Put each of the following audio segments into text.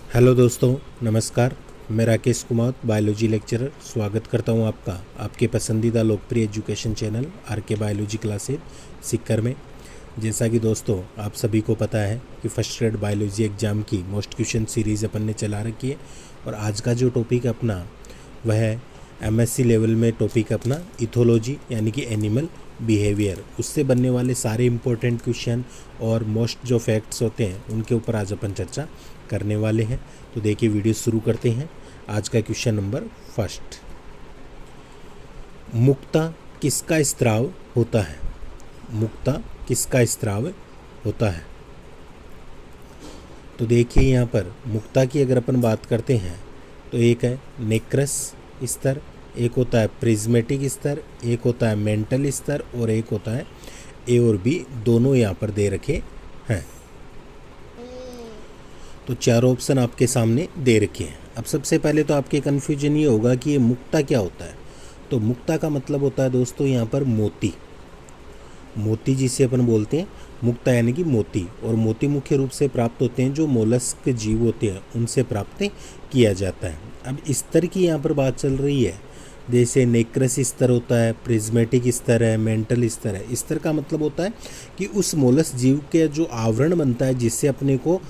Hello दोस्तों, नमस्कार। मैं राकेश कुमार, बायोलॉजी लेक्चरर, स्वागत करता हूं आपका आपके पसंदीदा लोकप्रिय एजुकेशन चैनल आर के बायोलॉजी क्लासेज सीकर में। जैसा कि दोस्तों आप सभी को पता है कि फर्स्ट ग्रेड बायोलॉजी एग्ज़ाम की मोस्ट क्वेश्चन सीरीज़ अपन ने चला रखी है और आज का जो टॉपिक अपना वह है एमएससी लेवल में टॉपिक अपना इथोलॉजी यानी कि एनिमल बिहेवियर। उससे बनने वाले सारे इम्पोर्टेंट क्वेश्चन और मोस्ट जो फैक्ट्स होते हैं उनके ऊपर आज अपन चर्चा करने वाले हैं। तो देखिए वीडियो शुरू करते हैं। आज का क्वेश्चन नंबर फर्स्ट, मुक्ता किसका स्त्राव होता है? मुक्ता किसका स्त्राव होता है? तो देखिए यहाँ पर मुक्ता की अगर अपन बात करते हैं तो एक है नेक्रस स्तर, एक होता है प्रिज्मेटिक स्तर, एक होता है मेंटल स्तर और एक होता है ए और बी, दोनों यहाँ पर दे रखे हैं। तो चारों ऑप्शन आपके सामने दे रखे हैं। अब सबसे पहले तो आपके कन्फ्यूजन ये होगा कि ये मुक्ता क्या होता है। तो मुक्ता का मतलब होता है दोस्तों यहाँ पर मोती। मोती जिसे अपन बोलते हैं मुक्ता यानी कि मोती, और मोती मुख्य रूप से प्राप्त होते हैं जो मोलस्क जीव होते हैं उनसे प्राप्त किया जाता है। अब स्तर की यहाँ पर बात चल रही है, जैसे नेक्रस स्तर होता है, प्रिज्मेटिक स्तर है, मेंटल स्तर है। स्तर का मतलब होता है कि उस मोलस्क जीव के जो आवरण बनता है जिससे अपने को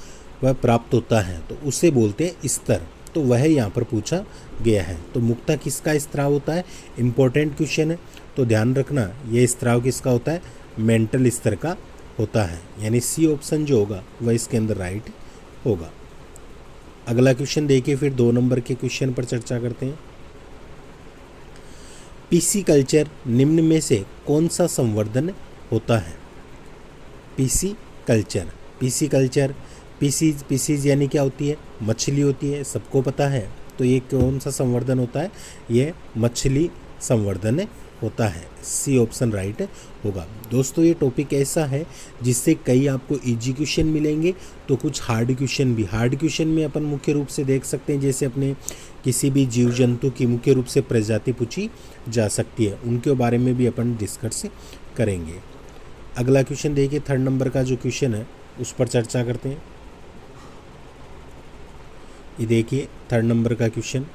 वह प्राप्त होता है तो उसे बोलते हैं स्तर। तो वह यहाँ पर पूछा गया है। तो मुक्ता किसका स्त्राव होता है? इम्पोर्टेंट क्वेश्चन है, तो ध्यान रखना ये स्त्राव किसका होता है? मेंटल स्तर का होता है, यानी सी ऑप्शन जो होगा वह इसके अंदर राइट होगा। अगला क्वेश्चन देखिए, फिर 2 नंबर के क्वेश्चन पर चर्चा करते हैं। पीसी कल्चर निम्न में से कौन सा संवर्धन होता है? Pisciculture, pisciculture, pisces यानी क्या होती है? मछली होती है, सबको पता है। तो ये कौन सा संवर्धन होता है? ये मछली संवर्धन होता है। सी ऑप्शन राइट होगा। दोस्तों ये टॉपिक ऐसा है जिससे कई आपको इजी क्वेश्चन मिलेंगे तो कुछ हार्ड क्वेश्चन भी। हार्ड क्वेश्चन में अपन मुख्य रूप से देख सकते हैं, जैसे अपने किसी भी जीव जंतु की मुख्य रूप से प्रजाति पूछी जा सकती है, उनके बारे में भी अपन डिस्कस करेंगे। अगला क्वेश्चन देखिए, 3rd नंबर का जो क्वेश्चन है उस पर चर्चा करते हैं। ये देखिए 3rd नंबर का क्वेश्चन,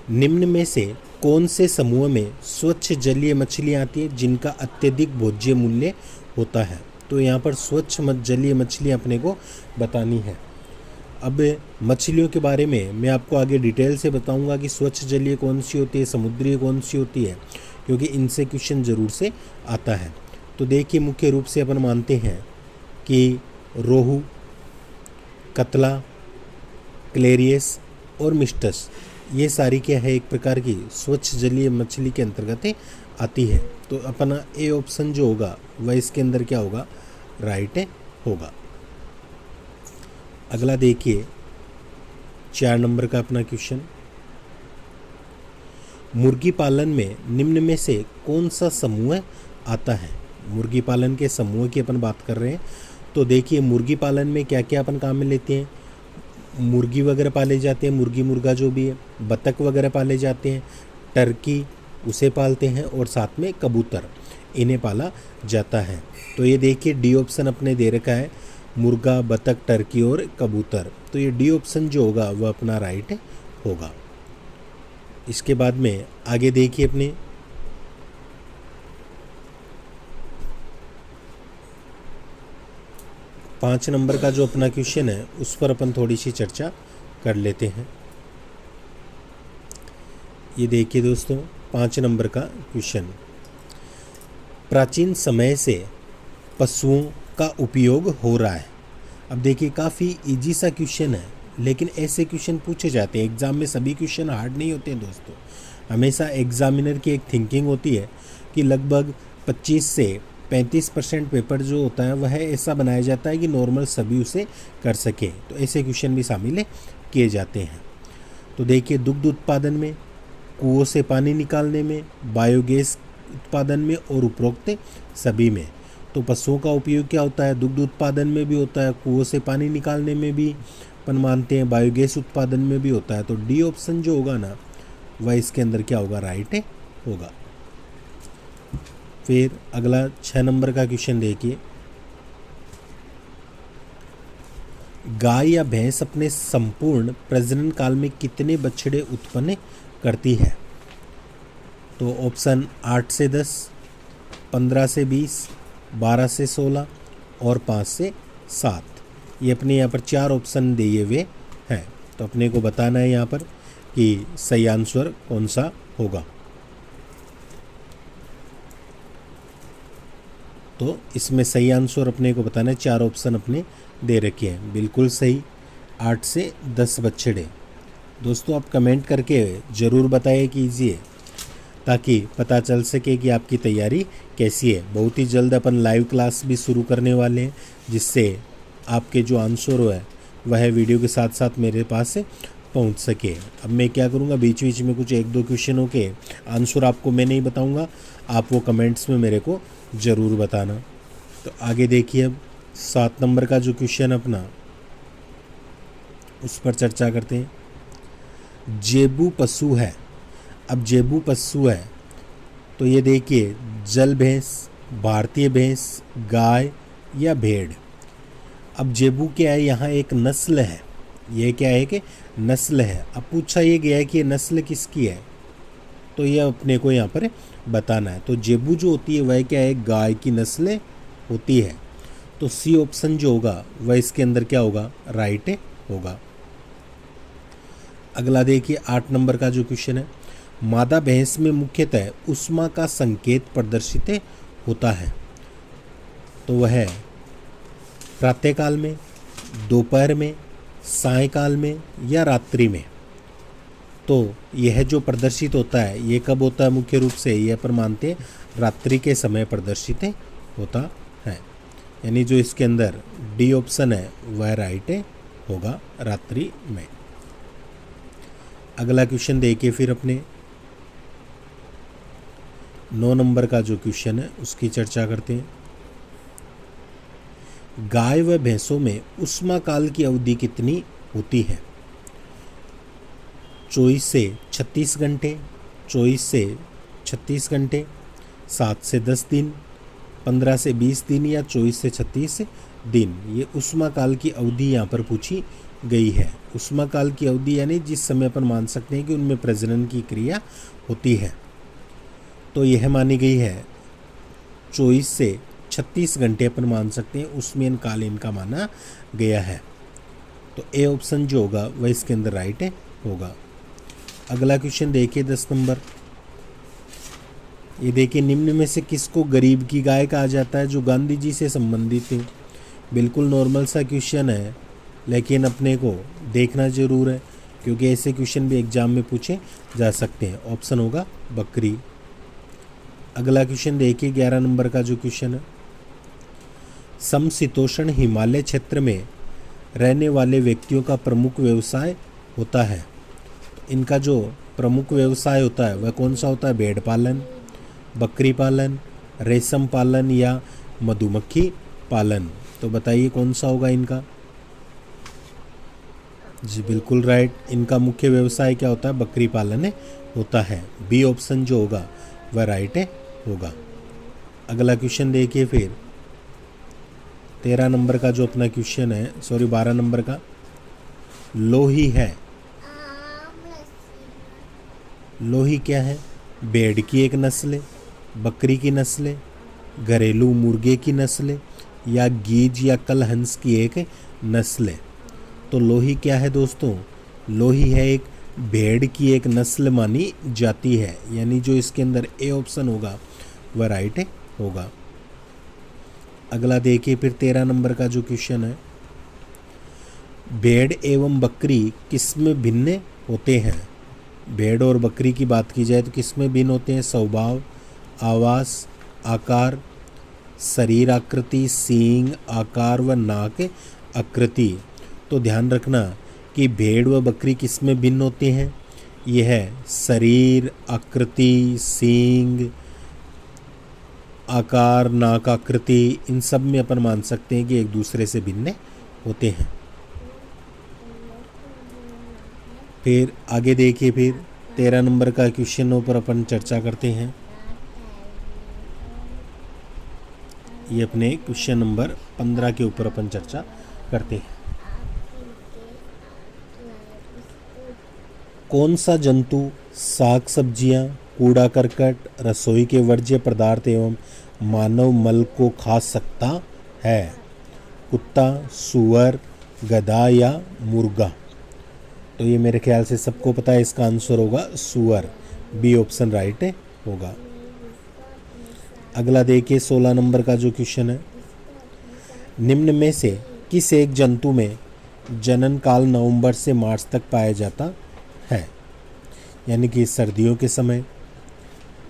निम्न में से कौन से समूह में स्वच्छ जलीय मछलियाँ आती है जिनका अत्यधिक भोज्य मूल्य होता है? तो यहाँ पर स्वच्छ जलीय मछलियाँ अपने को बतानी है। अब मछलियों के बारे में मैं आपको आगे डिटेल से बताऊंगा कि स्वच्छ जलीय कौन सी होती है, समुद्री कौन सी होती है, क्योंकि इनसे क्वेश्चन ज़रूर से आता है। तो देखिए मुख्य रूप से अपन मानते हैं कि रोहू, कतला, क्लेरियस और मिस्टस, ये सारी क्या है? एक प्रकार की स्वच्छ जलीय मछली के अंतर्गत आती है। तो अपना ए ऑप्शन जो होगा वह इसके अंदर क्या होगा? राइट होगा। अगला देखिए 4 नंबर का अपना क्वेश्चन, मुर्गी पालन में निम्न में से कौन सा समूह आता है? मुर्गी पालन के समूह की अपन बात कर रहे हैं। तो देखिए मुर्गी पालन में क्या क्या अपन काम में लेते हैं? मुर्गी वगैरह पाले जाते हैं, मुर्गी मुर्गा जो भी है, बतख वगैरह पाले जाते हैं, टर्की उसे पालते हैं और साथ में कबूतर, इन्हें पाला जाता है। तो ये देखिए डी ऑप्शन अपने दे रखा है, मुर्गा, बतख, टर्की और कबूतर। तो ये डी ऑप्शन जो होगा वह अपना राइट होगा। इसके बाद में आगे देखिए अपने 5 नंबर का जो अपना क्वेश्चन है उस पर अपन थोड़ी सी चर्चा कर लेते हैं। ये देखिए दोस्तों 5 नंबर का क्वेश्चन, प्राचीन समय से पशुओं का उपयोग हो रहा है। अब देखिए काफ़ी इजी सा क्वेश्चन है, लेकिन ऐसे क्वेश्चन पूछे जाते हैं एग्ज़ाम में। सभी क्वेश्चन हार्ड नहीं होते हैं दोस्तों। हमेशा एग्जामिनर की एक थिंकिंग होती है कि लगभग 25 से 35% पेपर जो होता है वह ऐसा बनाया जाता है कि नॉर्मल सभी उसे कर सके। तो ऐसे क्वेश्चन भी शामिल किए जाते हैं। तो देखिए दुग्ध उत्पादन में, कुओं से पानी निकालने में, बायोगैस उत्पादन में और उपरोक्त सभी में। तो पशुओं का उपयोग क्या होता है? दुग्ध उत्पादन में भी होता है, कुओं से पानी निकालने में भी अपन मानते हैं, बायोगैस उत्पादन में भी होता है। तो डी ऑप्शन जो होगा ना वह इसके अंदर क्या होगा? राइट होगा। फिर अगला 6 नंबर का क्वेश्चन देखिए, गाय या भैंस अपने संपूर्ण प्रजनन काल में कितने बछड़े उत्पन्न करती है? तो ऑप्शन 8 से 10, 15 से 20, 12 से 16 और 5 से 7। ये अपने यहाँ पर 4 ऑप्शन दिए हुए हैं, तो अपने को बताना है यहाँ पर कि सही आंसर कौन सा होगा। तो इसमें सही आंसर अपने को बताना है, 4 ऑप्शन अपने दे रखे हैं। बिल्कुल सही 8 से 10 बछड़े। दोस्तों आप कमेंट करके ज़रूर बताइए कीजिए, ताकि पता चल सके कि आपकी तैयारी कैसी है। बहुत ही जल्द अपन लाइव क्लास भी शुरू करने वाले हैं, जिससे आपके जो आंसर है वह वीडियो के साथ साथ मेरे पास पहुंच सके। अब मैं क्या करूंगा, बीच बीच में कुछ 1-2 क्वेश्चनों के आंसर आपको मैं नहीं बताऊंगा, आप वो कमेंट्स में मेरे को ज़रूर बताना। तो आगे देखिए, अब 7 नंबर का जो क्वेश्चन अपना, उस पर चर्चा करते हैं। जेबू पशु है। अब जेबू पशु है तो ये देखिए, जल भैंस, भारतीय भैंस, गाय या भेड़। अब जेबू क्या है, यहाँ एक नस्ल है। ये क्या है कि नस्ल है। अब पूछा ये गया है कि ये नस्ल किसकी है, तो ये अपने को यहाँ पर बताना है। तो जेबू जो होती है वह क्या है, गाय की नस्ल होती है। तो सी ऑप्शन जो होगा वह इसके अंदर क्या होगा, राइट होगा। अगला देखिए 8 नंबर का जो क्वेश्चन है। मादा भैंस में मुख्यतः ऊष्मा का संकेत प्रदर्शित होता है, तो वह प्रातःकाल में, दोपहर में, सायंकाल में या रात्रि में। तो यह जो प्रदर्शित होता है ये कब होता है, मुख्य रूप से ये पर मानते हैं रात्रि के समय प्रदर्शित होता है। यानी जो इसके अंदर डी ऑप्शन है वह राइट होगा, रात्रि में। अगला क्वेश्चन देखिए फिर अपने 9 नंबर का जो क्वेश्चन है उसकी चर्चा करते हैं। गाय व भैंसों में ऊष्मा काल की अवधि कितनी होती है? 24 से 36 घंटे, 24 से 36 घंटे, 7 से 10 दिन, 15 से 20 दिन या 24 से 36 दिन। ये ऊष्मा काल की अवधि यहाँ पर पूछी गई है। ऊष्मा काल की अवधि यानी जिस समय अपन मान सकते हैं कि उनमें प्रजनन की क्रिया होती है, तो यह मानी गई है 24 से 36 घंटे अपन मान सकते हैं, उसमें काल इनका माना गया है। तो ए ऑप्शन जो होगा वह इसके अंदर राइट होगा। अगला क्वेश्चन देखिए 10 नंबर। ये देखिए, निम्न में से किसको गरीब की गाय कहा जाता है, जो गांधी जी से संबंधित है? बिल्कुल नॉर्मल सा क्वेश्चन है, लेकिन अपने को देखना जरूर है, क्योंकि ऐसे क्वेश्चन भी एग्जाम में पूछे जा सकते हैं। ऑप्शन होगा बकरी। अगला क्वेश्चन देखिए 11 नंबर का जो क्वेश्चन है। समशीतोष्ण हिमालय क्षेत्र में रहने वाले व्यक्तियों का प्रमुख व्यवसाय होता है। इनका जो प्रमुख व्यवसाय होता है वह कौन सा होता है? भेड़ पालन, बकरी पालन, रेशम पालन या मधुमक्खी पालन। तो बताइए कौन सा होगा इनका? जी बिल्कुल राइट, इनका मुख्य व्यवसाय क्या होता है? बकरी पालन होता है। बी ऑप्शन जो होगा वह राइट होगा। अगला क्वेश्चन देखिए फिर 13 नंबर का जो अपना क्वेश्चन है, 12 नंबर का। लोही है। लोही क्या है? भेड़ की एक नस्ल, बकरी की नस्ल, घरेलू मुर्गे की नस्ल या गीज या कलहंस की एक नस्ल। तो लोही क्या है दोस्तों? लोही है एक भेड़ की एक नस्ल मानी जाती है, यानी जो इसके अंदर ए ऑप्शन होगा वह राइट होगा। अगला देखिए फिर 13 नंबर का जो क्वेश्चन है। भेड़ एवं बकरी किसमें भिन्न होते हैं? भेड़ और बकरी की बात की जाए तो किसमें भिन्न होते हैं? स्वभाव, आवास, आकार, शरीर आकृति, सींग, आकार व नाक आकृति। तो ध्यान रखना कि भेड़ व बकरी किसमें भिन्न होते हैं? यह है शरीर आकृति, सींग, आकार, नाक आकृति, इन सब में अपन मान सकते हैं कि एक दूसरे से भिन्न होते हैं। फिर आगे देखिए फिर 13 नंबर का क्वेश्चनों पर अपन चर्चा करते हैं। ये अपने क्वेश्चन नंबर 15 के ऊपर अपन चर्चा करते हैं। कौन सा जंतु साग सब्जियां, कूड़ा करकट, रसोई के वर्ज्य पदार्थ एवं मानव मल को खा सकता है? कुत्ता, सूअर, गधा या मुर्गा? तो ये मेरे ख्याल से सबको पता है, इसका आंसर होगा सूअर। बी ऑप्शन राइट होगा। अगला देखिए 16 नंबर का जो क्वेश्चन है, निम्न में से किस एक जंतु में जनन काल नवंबर से मार्च तक पाया जाता है? यानी कि सर्दियों के समय।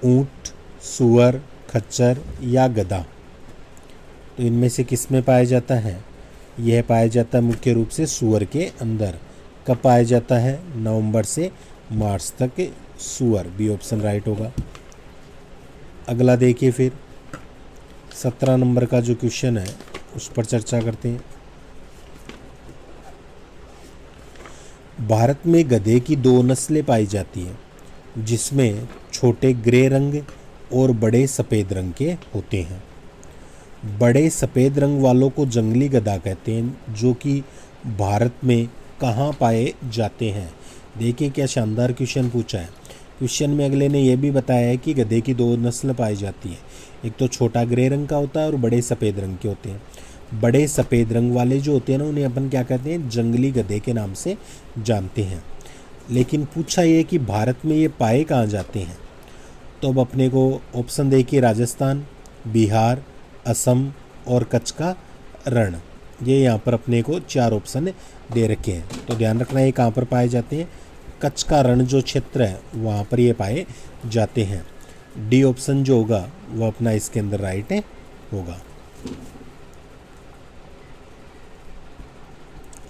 ऊंट, सूअर, खच्चर या गधा? तो इनमें से किस में पाया जाता है? यह पाया जाता है मुख्य रूप से सूअर के अंदर। कब पाया जाता है? नवंबर से मार्च तक सूअर। बी ऑप्शन राइट होगा। अगला देखिए फिर 17 नंबर का जो क्वेश्चन है उस पर चर्चा करते हैं। भारत में गधे की 2 नस्लें पाई जाती हैं, जिसमें छोटे ग्रे रंग और बड़े सफ़ेद रंग के होते हैं। बड़े सफ़ेद रंग वालों को जंगली गधा कहते हैं, जो कि भारत में कहाँ पाए जाते हैं? देखिए क्या शानदार क्वेश्चन पूछा है। क्वेश्चन में अगले ने यह भी बताया है कि गधे की 2 नस्ल पाई जाती है, एक तो छोटा ग्रे रंग का होता है और बड़े सफ़ेद रंग के होते हैं। बड़े सफ़ेद रंग वाले जो होते हैं ना, उन्हें अपन क्या कहते हैं? जंगली गधे के नाम से जानते हैं। लेकिन पूछा ये कि भारत में ये पाए कहाँ जाते हैं? तो अब अपने को ऑप्शन देखिए, राजस्थान, बिहार, असम और कच्छ का रण। ये यहाँ पर अपने को 4 ऑप्शन दे रखे हैं, तो ध्यान रखना ये कहाँ पर पाए जाते हैं? कच्छ का रण जो क्षेत्र है वहाँ पर ये पाए जाते हैं। डी ऑप्शन जो होगा वो अपना इसके अंदर राइट होगा।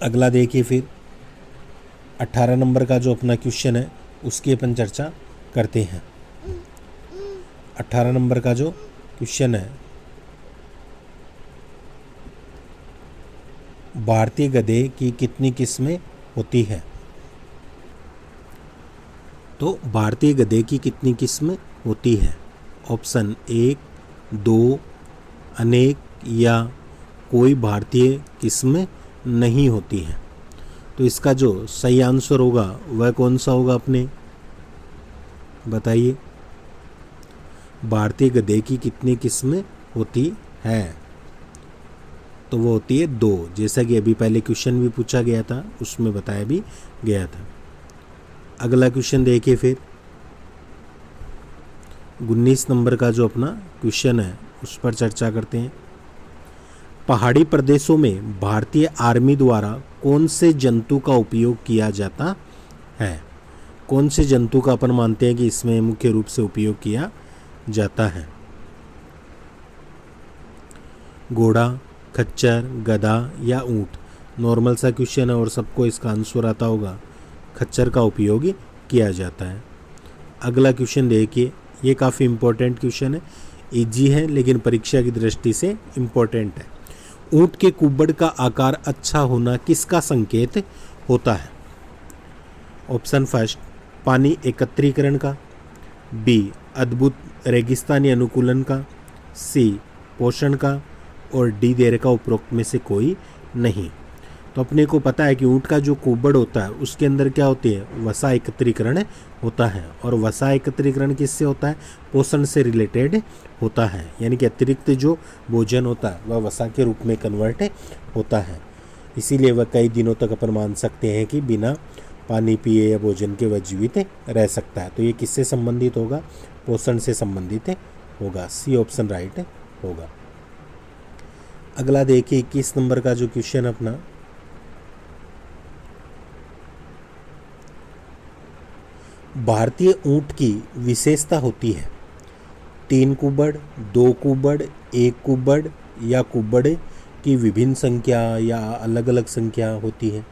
अगला देखिए फिर 18 नंबर का जो अपना क्वेश्चन है उसकी अपन चर्चा करते हैं। 18 नंबर का जो क्वेश्चन है, भारतीय गधे की कितनी किस्में होती है? तो भारतीय गधे की कितनी किस्में होती है? ऑप्शन 1, 2, अनेक या कोई भारतीय किस्में नहीं होती है। तो इसका जो सही आंसर होगा वह कौन सा होगा? अपने बताइए, भारतीय गधे की कितनी किस्में होती है? तो वो होती है 2, जैसा कि अभी पहले क्वेश्चन भी पूछा गया था, उसमें बताया भी गया था। अगला क्वेश्चन देखिए फिर 19 नंबर का जो अपना क्वेश्चन है उस पर चर्चा करते हैं। पहाड़ी प्रदेशों में भारतीय आर्मी द्वारा कौन से जंतु का उपयोग किया जाता है? कौन से जंतु का अपन मानते हैं कि इसमें मुख्य रूप से उपयोग किया जाता है? घोड़ा, खच्चर, गधा या ऊंट? नॉर्मल सा क्वेश्चन है और सबको इसका आंसर आता होगा। खच्चर का उपयोग किया जाता है। अगला क्वेश्चन देखिए, ये काफ़ी इम्पोर्टेंट क्वेश्चन है, इजी है लेकिन परीक्षा की दृष्टि से इम्पोर्टेंट है। ऊंट के कुब्बड़ का आकार अच्छा होना किसका संकेत होता है? ऑप्शन फर्स्ट, पानी एकत्रीकरण का। बी, अद्भुत रेगिस्तानी अनुकूलन का। सी, पोषण का। और डी, दे रखा उपरोक्त में से कोई नहीं। तो अपने को पता है कि ऊंट का जो कुब्बड़ होता है उसके अंदर क्या होती है? वसा एकत्रीकरण होता है। और वसा एकत्रीकरण किससे होता है? पोषण से रिलेटेड होता है, यानी कि अतिरिक्त जो भोजन होता है वह वसा के रूप में कन्वर्ट होता है। इसीलिए वह कई दिनों तक अपन मान सकते हैं कि बिना पानी पिए या भोजन के वह जीवित रह सकता है। तो ये किससे संबंधित होगा? पोषण से संबंधित होगा। सी ऑप्शन राइट होगा। अगला देखिए 21 नंबर का जो क्वेश्चन अपना, भारतीय ऊंट की विशेषता होती है 3 कुब्बड़, 2 कुब्बड़, 1 कुब्बड़ या कुब्बड़ की विभिन्न संख्या या अलग अलग संख्या होती है।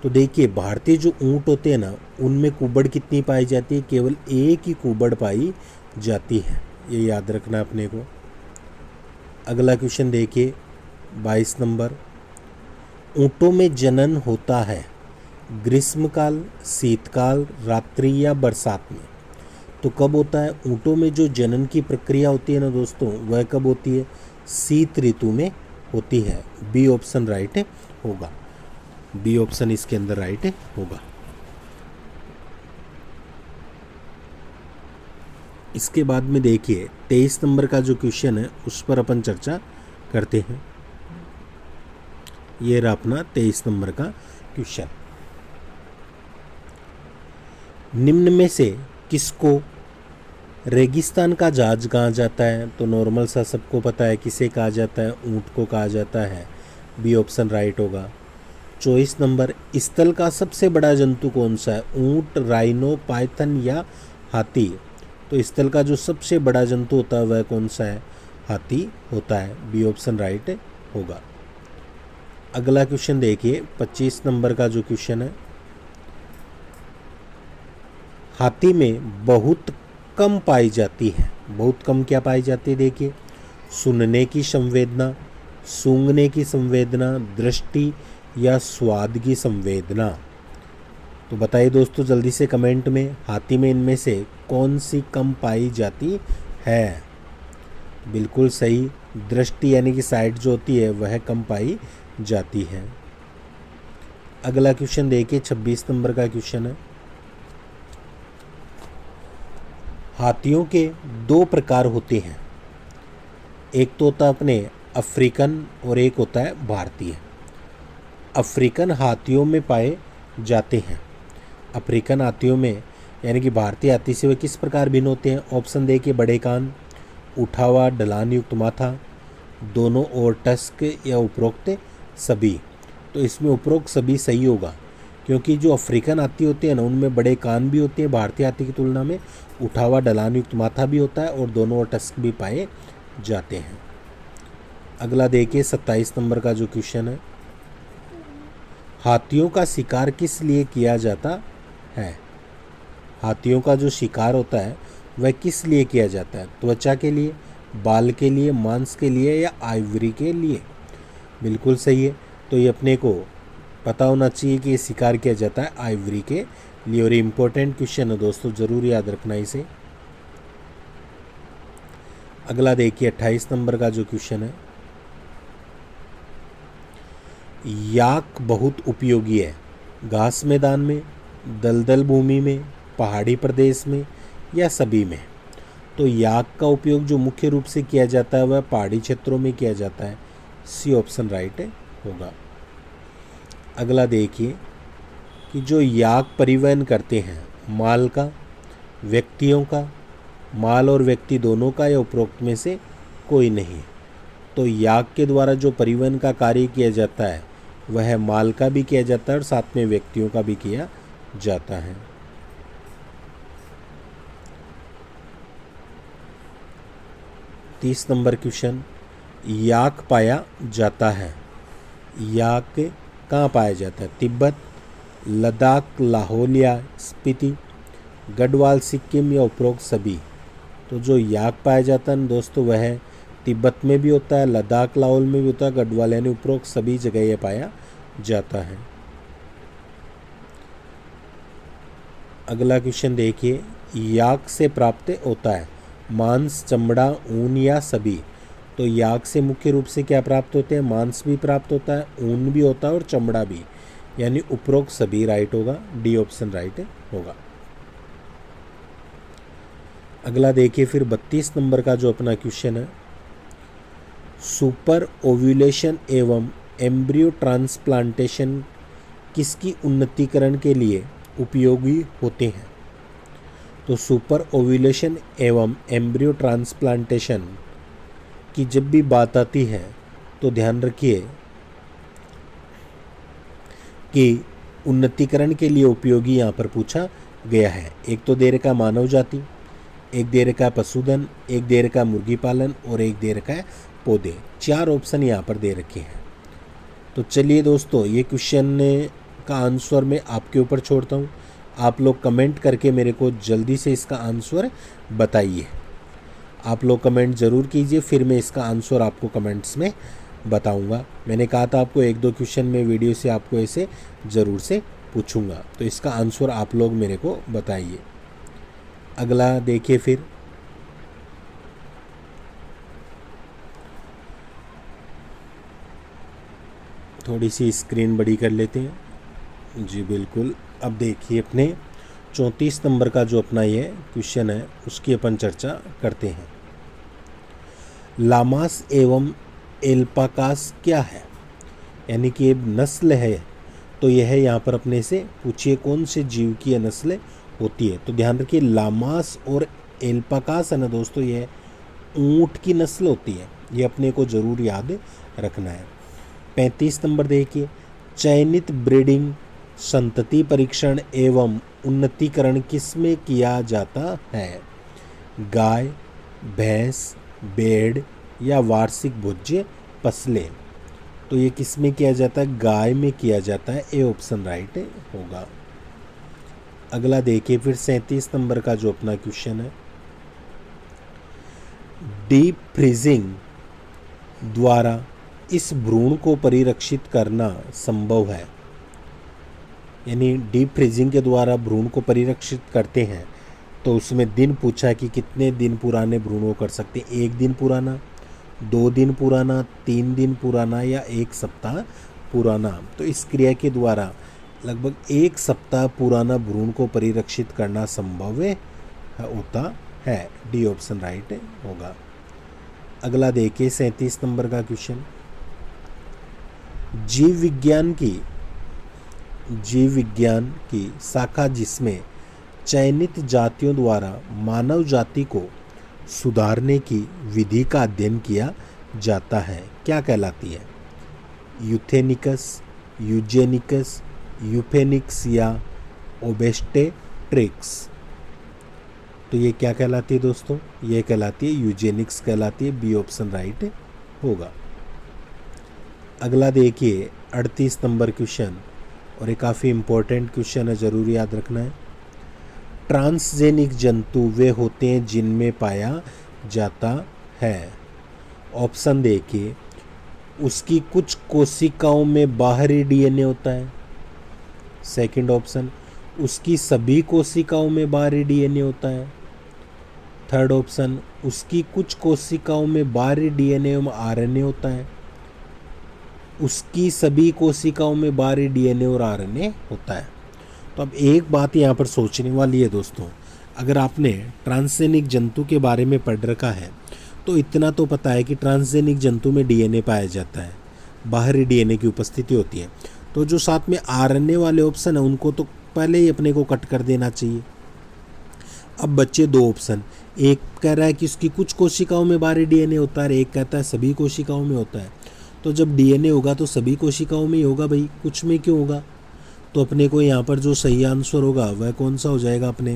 तो देखिए भारतीय जो ऊंट होते हैं ना, उनमें कुब्बड़ कितनी पाई जाती है? केवल 1 ही कुब्बड़ पाई जाती है, ये याद रखना अपने को। अगला क्वेश्चन देखिए 22 नंबर, ऊंटों में जनन होता है ग्रीष्मकाल, शीतकाल, रात्रि या बरसात में? तो कब होता है? ऊंटों में जो जनन की प्रक्रिया होती है ना दोस्तों, वह कब होती है? शीत ऋतु में होती है। बी ऑप्शन राइट होगा। बी ऑप्शन इसके अंदर राइट होगा। इसके बाद में देखिए 23 नंबर का जो क्वेश्चन है उस पर अपन चर्चा करते हैं। ये रहा अपना 23 नंबर का क्वेश्चन। निम्न में से किसको रेगिस्तान का जहाज कहा जाता है? तो नॉर्मल सा सबको पता है किसे कहा जाता है, ऊंट को कहा जाता है। बी ऑप्शन राइट होगा। 24 नंबर, स्थल का सबसे बड़ा जंतु कौन सा है? ऊंट, राइनो, पाइथन या हाथी? तो स्थल का जो सबसे बड़ा जंतु होता है वह कौन सा है? हाथी होता है। बी ऑप्शन राइट होगा। अगला क्वेश्चन देखिए 25 नंबर का जो क्वेश्चन है, हाथी में बहुत कम पाई जाती है। बहुत कम क्या पाई जाती है? देखिए, सुनने की संवेदना, सूंघने की संवेदना, दृष्टि या स्वाद की संवेदना। तो बताइए दोस्तों जल्दी से कमेंट में, हाथी में इनमें से कौन सी कम पाई जाती है? बिल्कुल सही, दृष्टि यानी कि साइट जो होती है वह कम पाई जाती है। अगला क्वेश्चन देखिए 26 नंबर का क्वेश्चन है, हाथियों के दो प्रकार होते हैं। एक तो होता है अपने अफ्रीकन और एक होता है भारतीय। अफ्रीकन हाथियों में पाए जाते हैं। अफ्रीकन हाथियों में यानी कि भारतीय हाथी से वे किस प्रकार भिन्न होते हैं? ऑप्शन देखिए, बड़े कान, उठा हुआ ढलान युक्त माथा, दोनों और टस्क या उपरोक्त सभी। तो इसमें उपरोक्त सभी सही होगा, क्योंकि जो अफ्रीकन हाथी होते हैं ना उनमें बड़े कान भी होते हैं भारतीय हाथी की तुलना में, उठा हुआ ढलान युक्त माथा भी होता है और दोनों और टस्क भी पाए जाते हैं। अगला देखिए 27 नंबर का जो क्वेश्चन है, हाथियों का शिकार किस लिए किया जाता है? हाथियों का जो शिकार होता है वह किस लिए किया जाता है? त्वचा के लिए, बाल के लिए, मांस के लिए या आइवरी के लिए? बिल्कुल सही है। तो ये अपने को पता होना चाहिए कि ये शिकार किया जाता है आइवरी के लिए, और इम्पोर्टेंट क्वेश्चन है दोस्तों, ज़रूर याद रखना इसे। अगला देखिए 28 नंबर का जो क्वेश्चन है, याक बहुत उपयोगी है। घास मैदान में, दलदल भूमि में, पहाड़ी प्रदेश में या सभी में? तो याक का उपयोग जो मुख्य रूप से किया जाता है वह पहाड़ी क्षेत्रों में किया जाता है। सी ऑप्शन राइट होगा। अगला देखिए कि जो याक परिवहन करते हैं, माल का, व्यक्तियों का, माल और व्यक्ति दोनों का, या उपरोक्त में से कोई नहीं? तो याक के द्वारा जो परिवहन का कार्य किया जाता है वह माल का भी किया जाता है और साथ में व्यक्तियों का भी किया जाता है। तीस नंबर क्वेश्चन, याक पाया जाता है। याक कहाँ पाया जाता है? तिब्बत, लद्दाख, लाहौल या स्पीति, गढ़वाल, सिक्किम या उपरोक्त सभी? तो जो याक पाया जाता है दोस्तों वह तिब्बत में भी होता है, लद्दाख, लाहौल में भी होता है, गढ़वाल यानी उपरोक्त सभी जगह यह पाया जाता है। अगला क्वेश्चन देखिए, याक से प्राप्त होता है मांस, चमड़ा, ऊन या सभी? तो याक से मुख्य रूप से क्या प्राप्त होते हैं? मांस भी प्राप्त होता है, ऊन भी होता है और चमड़ा भी, यानी उपरोक्त सभी राइट होगा। डी ऑप्शन राइट होगा। अगला देखिए फिर 32 नंबर का जो अपना क्वेश्चन है, सुपर ओव्यूलेशन एवं एम्ब्रियो ट्रांसप्लांटेशन किसकी उन्नतीकरण के लिए उपयोगी होते हैं? तो सुपर ओव्यूलेशन एवं एम्ब्रियो ट्रांसप्लांटेशन की जब भी बात आती है तो ध्यान रखिए कि उन्नतीकरण के लिए उपयोगी यहाँ पर पूछा गया है। एक तो दे रखा है मानव जाति, एक दे रखा है पशुधन, एक दे रखा है मुर्गी पालन और एक दे रखा है पौधे। 4 ऑप्शन यहाँ पर दे रखे हैं। तो चलिए दोस्तों, ये क्वेश्चन का आंसर मैं आपके ऊपर छोड़ता हूँ। आप लोग कमेंट करके मेरे को जल्दी से इसका आंसर बताइए। आप लोग कमेंट ज़रूर कीजिए, फिर मैं इसका आंसर आपको कमेंट्स में बताऊंगा। मैंने कहा था आपको 1-2 क्वेश्चन में वीडियो से आपको ऐसे ज़रूर से पूछूंगा, तो इसका आंसर आप लोग मेरे को बताइए। अगला देखिए फिर, थोड़ी सी स्क्रीन बड़ी कर लेते हैं जी। बिल्कुल, अब देखिए अपने 34 नंबर का जो अपना ये क्वेश्चन है उसकी अपन चर्चा करते हैं। लामास एवं एल्पाकास क्या है, यानी कि ये नस्ल है, तो यह है यहाँ पर अपने से पूछिए कौन से जीव की नस्ल होती है। तो ध्यान रखिए लामास और एल्पाकास है ना दोस्तों, ये ऊँट की नस्ल होती है, ये अपने को ज़रूर याद रखना है। 35 नंबर देखिए, चयनित ब्रीडिंग संतति परीक्षण एवं उन्नतीकरण किसमें किया जाता है, गाय, भैंस, भेड़ या वार्षिक भोज्य पसले। तो ये किस में किया जाता है, गाय में किया जाता है, ए ऑप्शन राइट होगा। अगला देखिए फिर 37 नंबर का जो अपना क्वेश्चन है, डीप फ्रीजिंग द्वारा इस भ्रूण को परिरक्षित करना संभव है, यानी डीप फ्रीजिंग के द्वारा भ्रूण को परिरक्षित करते हैं। तो उसमें दिन पूछा कि कितने दिन पुराने भ्रूण कर सकते हैं, 1 दिन पुराना, 2 दिन पुराना, 3 दिन पुराना या 1 सप्ताह पुराना। तो इस क्रिया के द्वारा लगभग 1 सप्ताह पुराना भ्रूण को परिरक्षित करना संभव होता है, डी ऑप्शन राइट होगा। अगला देखिए 37 नंबर का क्वेश्चन, जीव विज्ञान की शाखा जिसमें चयनित जातियों द्वारा मानव जाति को सुधारने की विधि का अध्ययन किया जाता है, क्या कहलाती है, यूथेनिकस, यूजेनिकस, यूफेनिक्स या ओबेस्टेट्रिक्स। तो ये क्या कहलाती है दोस्तों, ये कहलाती है यूजेनिक्स कहलाती है, बी ऑप्शन राइट होगा। अगला देखिए 38 नंबर क्वेश्चन, और ये काफ़ी इम्पोर्टेंट क्वेश्चन है, ज़रूर याद रखना है। ट्रांसजेनिक जंतु वे होते हैं जिनमें पाया जाता है, ऑप्शन देखिए, उसकी कुछ कोशिकाओं में बाहरी डीएनए होता है, सेकंड ऑप्शन, उसकी सभी कोशिकाओं में बाहरी डीएनए होता है, थर्ड ऑप्शन, उसकी कुछ कोशिकाओं में बाहरी डीएनए एवं आरएनए होता है, उसकी सभी कोशिकाओं में बाहरी डीएनए और आरएनए होता है। तो अब एक बात यहाँ पर सोचने वाली है दोस्तों, अगर आपने ट्रांसजेनिक जंतु के बारे में पढ़ रखा है तो इतना तो पता है कि ट्रांसजेनिक जंतु में डीएनए पाया जाता है, बाहरी डीएनए की उपस्थिति होती है। तो जो साथ में आरएनए वाले ऑप्शन है उनको तो पहले ही अपने को कट कर देना चाहिए। अब बच्चे 2 ऑप्शन, एक कह रहा है कि उसकी कुछ कोशिकाओं में बाहरी डीएनए होता है, एक कहता है सभी कोशिकाओं में होता है। तो जब डीएनए होगा तो सभी कोशिकाओं में ही होगा भाई, कुछ में क्यों होगा। तो अपने को यहाँ पर जो सही आंसर होगा वह कौन सा हो जाएगा अपने,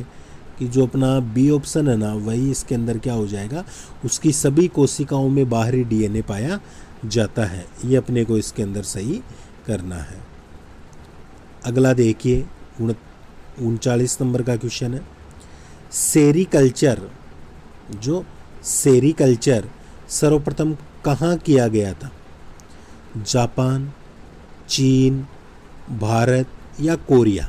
कि जो अपना बी ऑप्शन है ना वही इसके अंदर क्या हो जाएगा, उसकी सभी कोशिकाओं में बाहरी डीएनए पाया जाता है, ये अपने को इसके अंदर सही करना है। अगला देखिए 39 नंबर का क्वेश्चन है, सेरीकल्चर सर्वप्रथम कहाँ किया गया था, जापान, चीन, भारत या कोरिया।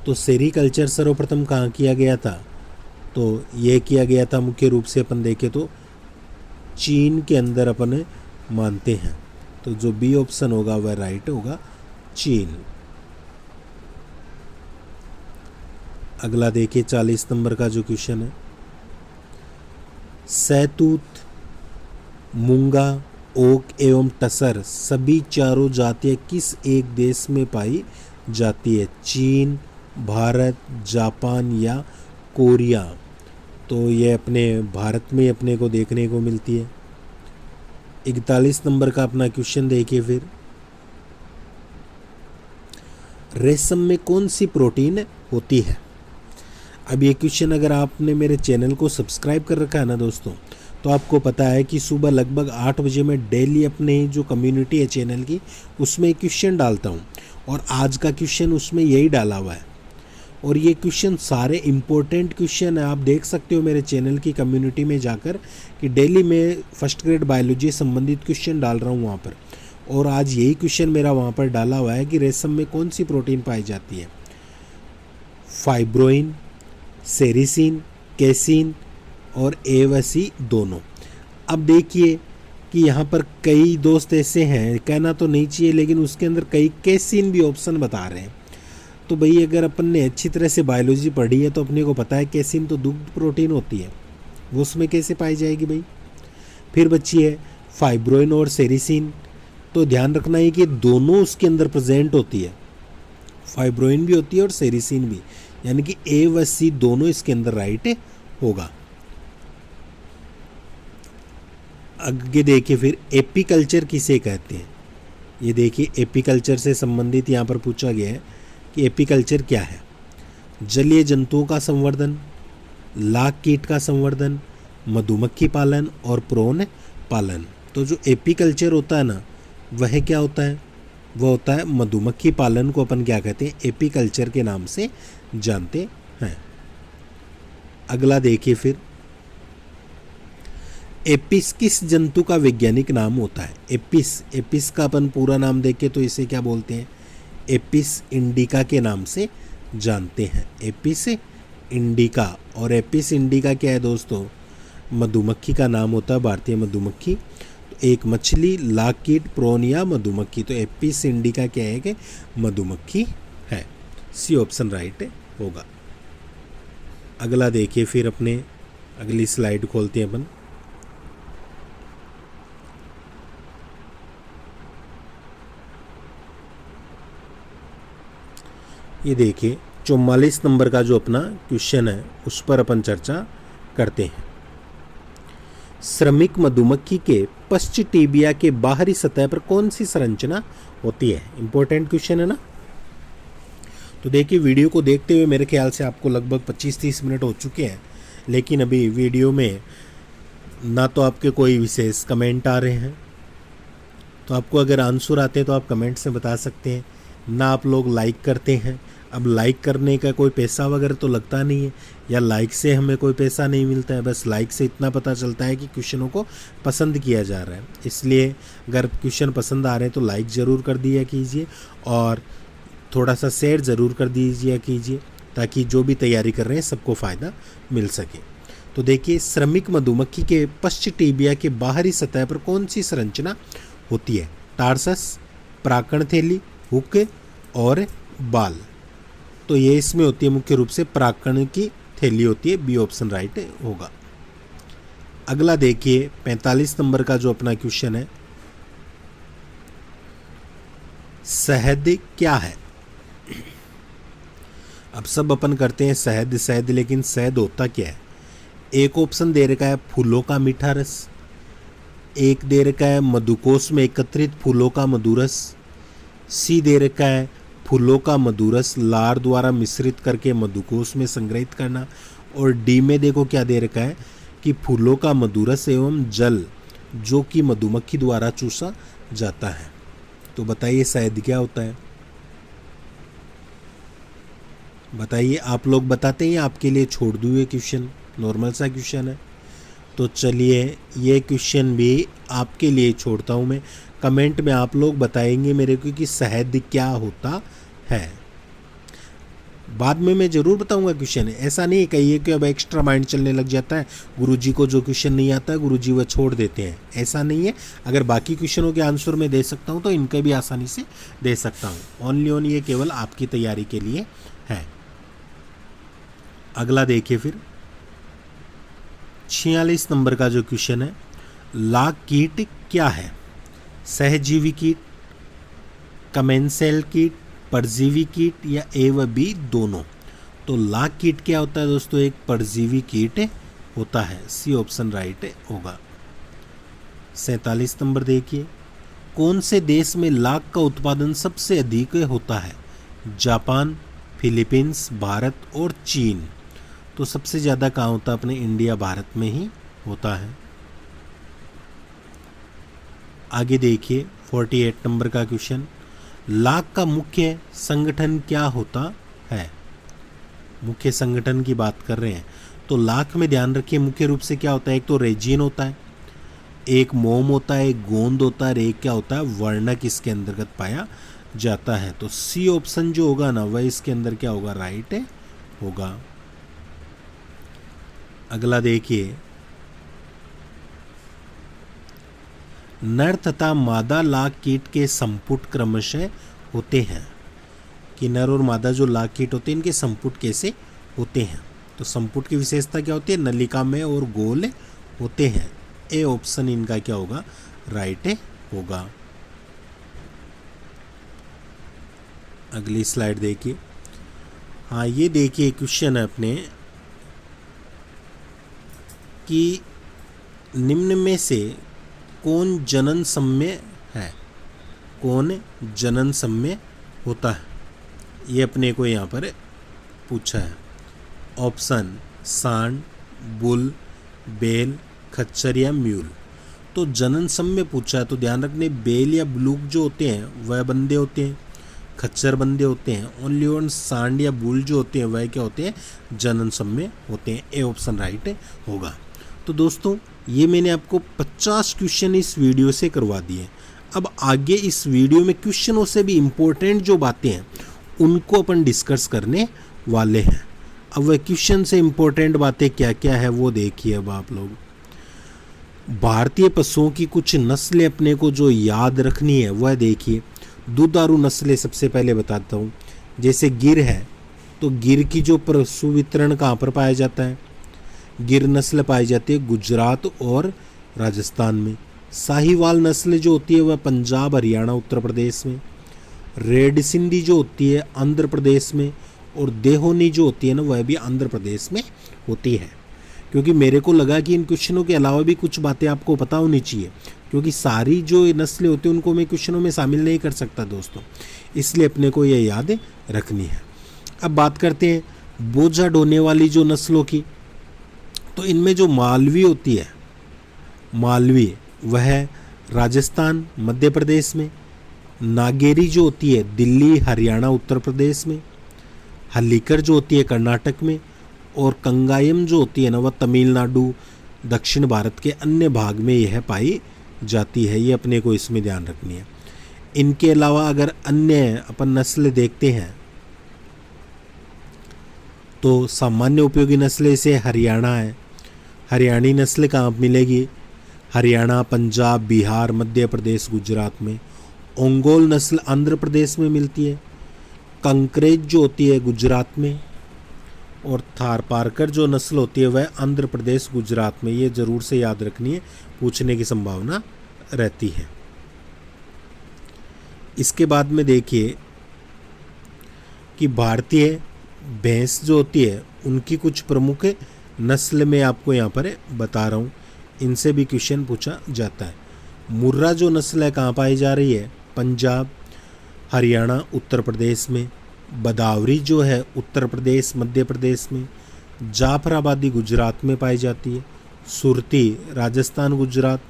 तो सेरीकल्चर सर्वप्रथम कहाँ किया गया था, तो ये किया गया था मुख्य रूप से अपन देखें तो चीन के अंदर अपन मानते हैं। तो जो बी ऑप्शन होगा वह राइट होगा, चीन। अगला देखिए 40 नंबर का जो क्वेश्चन है, सहतूत, मूंगा, ओक एवं टसर सभी चारों जातियाँ किस एक देश में पाई जाती है, चीन, भारत, जापान या कोरिया। तो ये अपने भारत में अपने को देखने को मिलती है। 41 नंबर का अपना क्वेश्चन देखिए फिर, रेशम में कौन सी प्रोटीन होती है। अब ये क्वेश्चन अगर आपने मेरे चैनल को सब्सक्राइब कर रखा है ना दोस्तों, तो आपको पता है कि सुबह लगभग 8 बजे मैं डेली अपने जो कम्युनिटी है चैनल की उसमें क्वेश्चन डालता हूँ, और आज का क्वेश्चन उसमें यही डाला हुआ है। और ये क्वेश्चन सारे इम्पोर्टेंट क्वेश्चन है, आप देख सकते हो मेरे चैनल की कम्युनिटी में जाकर कि डेली मैं फर्स्ट ग्रेड बायोलॉजी संबंधित क्वेश्चन डाल रहा हूँ वहाँ पर। और आज यही क्वेश्चन मेरा वहाँ पर डाला हुआ है कि रेशम में कौन सी प्रोटीन पाई जाती है, फाइब्रोइन, सेरिसिन, कैसिन और ए व सी दोनों। अब देखिए कि यहाँ पर कई दोस्त ऐसे हैं, कहना तो नहीं चाहिए लेकिन उसके अंदर कई कैसिन भी ऑप्शन बता रहे हैं। तो भाई अगर अपन ने अच्छी तरह से बायोलॉजी पढ़ी है तो अपने को पता है कैसीन तो दुग्ध प्रोटीन होती है, वो उसमें कैसे पाई जाएगी भाई। फिर बची है फाइब्रोइन और सेरिसिन, तो ध्यान रखना है कि दोनों उसके अंदर प्रेजेंट होती है, फाइब्रोइन भी होती है और सेरिसिन भी, यानी कि ए व सी दोनों इसके अंदर राइट होगा। आगे देखिए फिर एपीकल्चर किसे कहते हैं। ये देखिए एपीकल्चर से संबंधित यहाँ पर पूछा गया है कि एपीकल्चर क्या है। जलीय जंतुओं का संवर्धन, लाख कीट का संवर्धन, मधुमक्खी पालन और प्रोन पालन। तो जो एपीकल्चर होता है ना, वह क्या होता है, वह होता है मधुमक्खी पालन को अपन क्या कहते हैं, एपीकल्चर के नाम से जानते हैं। अगला देखिए फिर एपिस किस जंतु का वैज्ञानिक नाम होता है। एपिस का अपन पूरा नाम देखें तो इसे क्या बोलते हैं, एपिस इंडिका के नाम से जानते हैं, एपिस इंडिका। और एपिस इंडिका क्या है दोस्तों, मधुमक्खी का नाम होता है, भारतीय मधुमक्खी। तो एक मछली, लाख कीट, प्रोन या मधुमक्खी, तो एपिस इंडिका क्या है कि मधुमक्खी है। सी ऑप्शन राइट होगा। अगला देखिए फिर अपने अगली स्लाइड खोलते हैं अपन। ये देखिए 44 नंबर का जो अपना क्वेश्चन है उस पर अपन चर्चा करते हैं। श्रमिक मधुमक्खी के पश्चटीबिया के बाहरी सतह पर कौन सी संरचना होती है। इंपॉर्टेंट क्वेश्चन है ना। तो देखिए वीडियो को देखते हुए मेरे ख्याल से आपको लगभग 25-30 मिनट हो चुके हैं, लेकिन अभी वीडियो में ना तो आपके कोई विशेष कमेंट आ रहे हैं, तो आपको अगर आंसर आते हैं तो आप कमेंट से बता सकते हैं, ना आप लोग लाइक करते हैं। अब लाइक करने का कोई पैसा वगैरह तो लगता नहीं है, या लाइक से हमें कोई पैसा नहीं मिलता है, बस लाइक से इतना पता चलता है कि क्वेश्चनों को पसंद किया जा रहा है। इसलिए अगर क्वेश्चन पसंद आ रहे हैं तो लाइक ज़रूर कर दिया कीजिए और थोड़ा सा शेयर ज़रूर कर दीजिए कीजिए, ताकि जो भी तैयारी कर रहे हैं सबको फ़ायदा मिल सके। तो देखिए श्रमिक मधुमक्खी के पश्चटीबिया के बाहरी सतह पर कौन सी संरचना होती है। टार्सस, परागकण थैली, हुक और बाल। तो ये इसमें होती है मुख्य रूप से परागकण की थैली होती है, बी ऑप्शन राइट होगा। अगला देखिए 45 नंबर का जो अपना क्वेश्चन है, शहद क्या है। अब सब अपन करते हैं शहद शहद, लेकिन शहद होता क्या है। एक ऑप्शन दे रखा है फूलों का मीठा रस, एक दे रखा है मधुकोश में एकत्रित फूलों का मधुरस, सी दे रखा है फूलों का मधुरस लार द्वारा मिश्रित करके मधुकोश में संग्रहित करना, और डी में देखो क्या दे रखा है कि फूलों का मधुरस एवं जल जो कि मधुमक्खी द्वारा चूसा जाता है। तो बताइए शहद क्या होता है, बताइए। आप लोग बताते हैं, आपके लिए छोड़ दूँ ये क्वेश्चन, नॉर्मल सा क्वेश्चन है। तो चलिए ये क्वेश्चन भी आपके लिए छोड़ता हूँ मैं। कमेंट में आप लोग बताएंगे मेरे को कि शहद क्या होता है। बाद में मैं ज़रूर बताऊंगा क्वेश्चन, ऐसा नहीं कहिए कि अब एक्स्ट्रा माइंड चलने लग जाता है, गुरुजी को जो क्वेश्चन नहीं आता है गुरुजी वह छोड़ देते हैं, ऐसा नहीं है। अगर बाकी क्वेश्चनों के आंसर मैं दे सकता हूं तो इनके भी आसानी से दे सकता हूं। ओनली ये केवल आपकी तैयारी के लिए है। अगला देखिए फिर 46 नंबर का जो क्वेश्चन है, लाख कीट क्या है। सहजीवी कीट, कमेंसेल कीट, परजीवी कीट या ए व बी दोनों। तो लाख कीट क्या होता है दोस्तों, एक परजीवी कीट होता है, सी ऑप्शन राइट होगा। 47 नंबर देखिए, कौन से देश में लाख का उत्पादन सबसे अधिक होता है। जापान, फिलीपींस, भारत और चीन। तो सबसे ज़्यादा कहाँ होता है, अपने इंडिया भारत में ही होता है। आगे देखिए 48 नंबर का क्वेश्चन, लाख का मुख्य संगठन क्या होता है। मुख्य संगठन की बात कर रहे हैं तो लाख में ध्यान रखिए मुख्य रूप से क्या होता है, एक तो रेजिन होता है, एक मोम होता है, एक गोंद होता है, एक क्या होता है वर्णक इसके अंतर्गत पाया जाता है। तो सी ऑप्शन जो होगा ना वह इसके अंदर क्या होगा, राइट होगा। अगला देखिए, नर तथा मादा लाख कीट के संपुट क्रमशः होते हैं। कि नर और मादा जो लाख कीट होते हैं इनके संपुट कैसे होते हैं। तो संपुट की विशेषता क्या होती है, नलिका में और गोल होते हैं। ए ऑप्शन इनका क्या होगा, राइट होगा। अगली स्लाइड देखिए। हाँ, ये देखिए क्वेश्चन है अपने कि निम्न में से कौन जनन सम्य है, कौन जनन सम्य होता है, ये अपने को यहाँ पर पूछा है। ऑप्शन सांड, बुल, बेल, खच्चर या म्यूल। तो जनन सम्य पूछा है तो ध्यान रखने, बेल या बुलूक जो होते हैं वह बंदे होते हैं, खच्चर बंदे होते हैं। ओनली वन सांड या बुल जो होते हैं वह क्या होते हैं, जनन सम्य होते हैं। ए ऑप्शन राइट होगा। तो दोस्तों ये मैंने आपको 50 क्वेश्चन इस वीडियो से करवा दिए। अब आगे इस वीडियो में क्वेश्चनों से भी इम्पोर्टेंट जो बातें हैं उनको अपन डिस्कस करने वाले हैं। अब वह क्वेश्चन से इम्पोर्टेंट बातें क्या क्या है वो देखिए। अब आप लोग भारतीय पशुओं की कुछ नस्लें अपने को जो याद रखनी है वह देखिए। दुधारू नस्लें सबसे पहले बताता हूँ। जैसे गिर है तो गिर की जो पशु वितरण कहाँ पर पाया जाता है, गिर नस्ल पाई जाती है गुजरात और राजस्थान में। साहिवाल नस्ल जो होती है वह पंजाब, हरियाणा, उत्तर प्रदेश में। रेड सिंधी जो होती है आंध्र प्रदेश में, और देहोनी जो होती है ना वह भी आंध्र प्रदेश में होती है। क्योंकि मेरे को लगा कि इन क्वेश्चनों के अलावा भी कुछ बातें आपको पता होनी चाहिए, क्योंकि सारी जो नस्लें होती हैं उनको मैं क्वेश्चनों में शामिल नहीं कर सकता दोस्तों, इसलिए अपने को ये याद रखनी है। अब बात करते हैं बोझा ढोने वाली जो नस्लों की। तो इनमें जो मालवी होती है, मालवी वह राजस्थान, मध्य प्रदेश में। नागेरी जो होती है दिल्ली, हरियाणा, उत्तर प्रदेश में। हल्लीकर जो होती है कर्नाटक में। और कंगायम जो होती है ना वह तमिलनाडु, दक्षिण भारत के अन्य भाग में यह पाई जाती है। ये अपने को इसमें ध्यान रखनी है। इनके अलावा अगर अन्य अपन नस्ल देखते हैं तो सामान्य उपयोगी नस्लें से हरियाणा है। हरियाणी नस्ल कहाँ मिलेगी, हरियाणा, पंजाब, बिहार, मध्य प्रदेश, गुजरात में। ओंगोल नस्ल आंध्र प्रदेश में मिलती है। कंकरेज जो होती है गुजरात में। और थारपारकर जो नस्ल होती है वह आंध्र प्रदेश, गुजरात में। ये ज़रूर से याद रखनी है, पूछने की संभावना रहती है। इसके बाद में देखिए कि भारतीय भैंस जो होती है उनकी कुछ प्रमुख नस्ल में आपको यहाँ पर बता रहा हूँ, इनसे भी क्वेश्चन पूछा जाता है। मुर्रा जो नस्ल है कहाँ पाई जा रही है, पंजाब, हरियाणा, उत्तर प्रदेश में। बदावरी जो है उत्तर प्रदेश, मध्य प्रदेश में। जाफराबादी गुजरात में पाई जाती है। सुरती राजस्थान, गुजरात।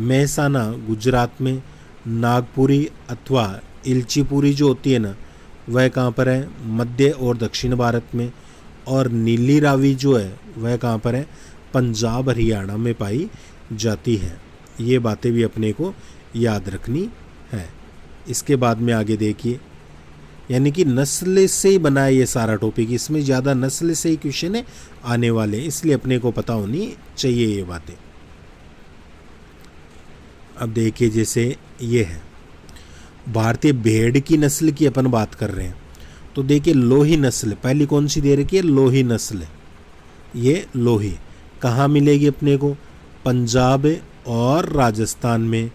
महसाना गुजरात में। नागपुरी अथवा इलचीपुरी जो होती है ना वह कहाँ पर है, मध्य और दक्षिण भारत में। और नीली रावी जो है वह कहाँ पर है, पंजाब, हरियाणा में पाई जाती है। ये बातें भी अपने को याद रखनी है। इसके बाद में आगे देखिए, यानी कि नस्ल से ही बना है ये सारा टॉपिक, इसमें ज़्यादा नस्ल से ही क्वेश्चन आने वाले हैं, इसलिए अपने को पता होनी चाहिए ये बातें। अब देखिए जैसे ये है भारतीय भेड़ की नस्ल की अपन बात कर रहे हैं, तो देखिए लोही नस्ल पहली कौन सी दे रखी है, लोही नस्ल। ये लोही कहाँ मिलेगी अपने को, पंजाब और राजस्थान में।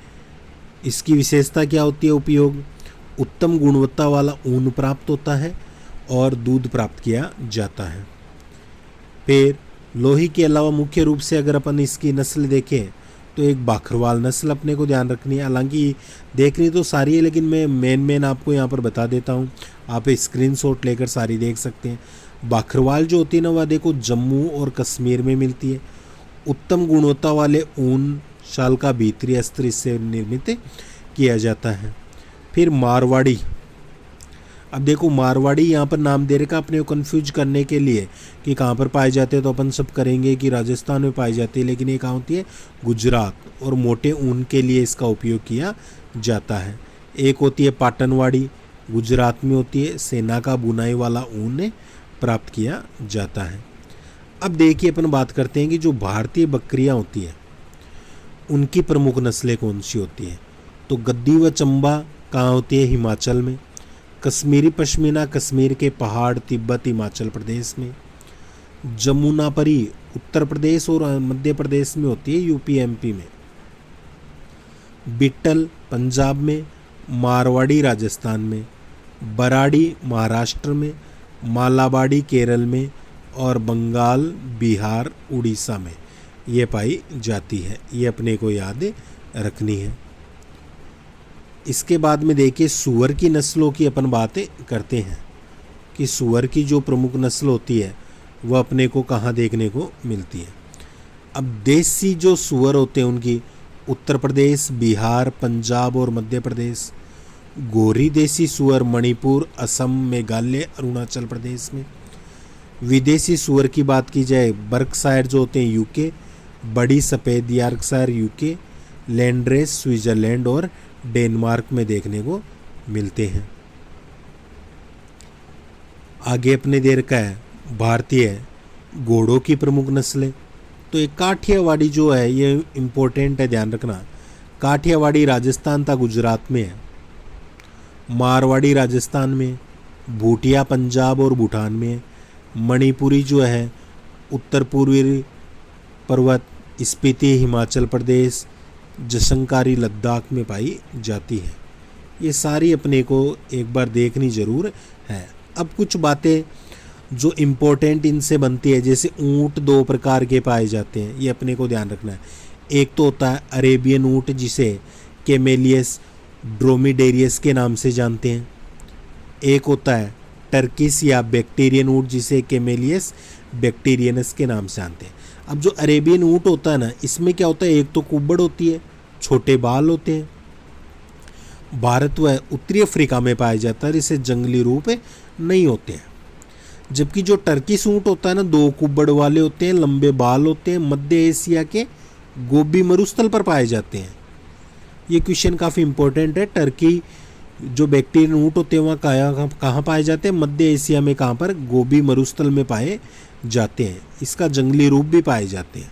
इसकी विशेषता क्या होती है, उपयोग उत्तम गुणवत्ता वाला ऊन प्राप्त होता है और दूध प्राप्त किया जाता है। फिर लोही के अलावा मुख्य रूप से अगर अपन इसकी नस्ल देखें तो एक बाखरवाल नस्ल अपने को ध्यान रखनी है। हालांकि देखनी तो सारी है, लेकिन मैं मेन आपको यहाँ पर बता देता हूँ, आप स्क्रीनशॉट लेकर सारी देख सकते हैं। बाखरवाल जो होती है ना वह देखो जम्मू और कश्मीर में मिलती है। उत्तम गुणवत्ता वाले ऊन शाल का भीतरी अस्त्र इससे निर्मित किया जाता है। फिर मारवाड़ी, अब देखो मारवाड़ी यहाँ पर नाम दे रखा अपने को कन्फ्यूज करने के लिए कि कहाँ पर पाए जाते हैं, तो अपन सब करेंगे कि राजस्थान में पाई जाती है, लेकिन ये कहाँ होती है, गुजरात, और मोटे ऊन के लिए इसका उपयोग किया जाता है। एक होती है पाटनवाड़ी, गुजरात में होती है, सेना का बुनाई वाला ऊन प्राप्त किया जाता है। अब देखिए अपन बात करते हैं कि जो भारतीय बकरियाँ होती है उनकी प्रमुख नस्लें कौन सी होती हैं। तो गद्दी व चंबा कहाँ होती है, हिमाचल में। कश्मीरी पश्मीना कश्मीर के पहाड़, तिब्बत, हिमाचल प्रदेश में। जमुनापरी उत्तर प्रदेश और मध्य प्रदेश में होती है, यूपी एमपी में। बिट्टल पंजाब में, मारवाड़ी राजस्थान में, बराड़ी महाराष्ट्र में, मालाबाड़ी केरल में और बंगाल, बिहार, उड़ीसा में ये पाई जाती है। ये अपने को याद रखनी है। इसके बाद में देखिए सूअर की नस्लों की अपन बातें करते हैं कि सूअर की जो प्रमुख नस्ल होती है वह अपने को कहाँ देखने को मिलती है। अब देसी जो सूअर होते हैं उनकी उत्तर प्रदेश, बिहार, पंजाब और मध्य प्रदेश। गोरी देसी सूअर मणिपुर, असम, मेघालय, अरुणाचल प्रदेश में। विदेशी सूअर की बात की जाए, बर्कशायर जो होते हैं यूके, बड़ी सफ़ेद यॉर्कशायर यूके, लैंड्रेस स्विट्जरलैंड और डेनमार्क में देखने को मिलते हैं। आगे अपने दे रखा है भारतीय घोड़ों की प्रमुख नस्लें। तो एक काठियावाड़ी जो है ये इम्पोर्टेंट है, ध्यान रखना। काठियावाड़ी राजस्थान था गुजरात में है, मारवाड़ी राजस्थान में, भूटिया पंजाब और भूटान में, मणिपुरी जो है उत्तर पूर्वी पर्वत, स्पीति हिमाचल प्रदेश, जशंकारी लद्दाख में पाई जाती है। ये सारी अपने को एक बार देखनी ज़रूर है। अब कुछ बातें जो इम्पोर्टेंट इनसे बनती है, जैसे ऊँट दो प्रकार के पाए जाते हैं, ये अपने को ध्यान रखना है। एक तो होता है अरेबियन ऊँट जिसे कैमेलियस ड्रोमीडेरियस के नाम से जानते हैं। एक होता है टर्किश या बैक्टीरियन ऊँट जिसे कैमेलियस बैक्टीरियनस के नाम से जानते हैं। अब जो अरेबियन ऊँट होता है ना, इसमें क्या होता है, एक तो कुब्बड़ होती है, छोटे बाल होते हैं। भारत व उत्तरी अफ्रीका में पाया जाता है, इसे जंगली रूप नहीं होते हैं। जबकि जो टर्किश ऊँट होता है ना, दो कुब्बड़ वाले होते हैं, लंबे बाल होते हैं, मध्य एशिया के गोबी मरुस्थल पर पाए जाते हैं। ये क्वेश्चन काफ़ी इंपॉर्टेंट है। टर्की जो बैक्टीरियन ऊँट होते हैं वहाँ कहाँ पाए जाते हैं, मध्य एशिया में, कहाँ पर, गोबी मरुस्थल में पाए जाते हैं। इसका जंगली रूप भी पाए जाते हैं।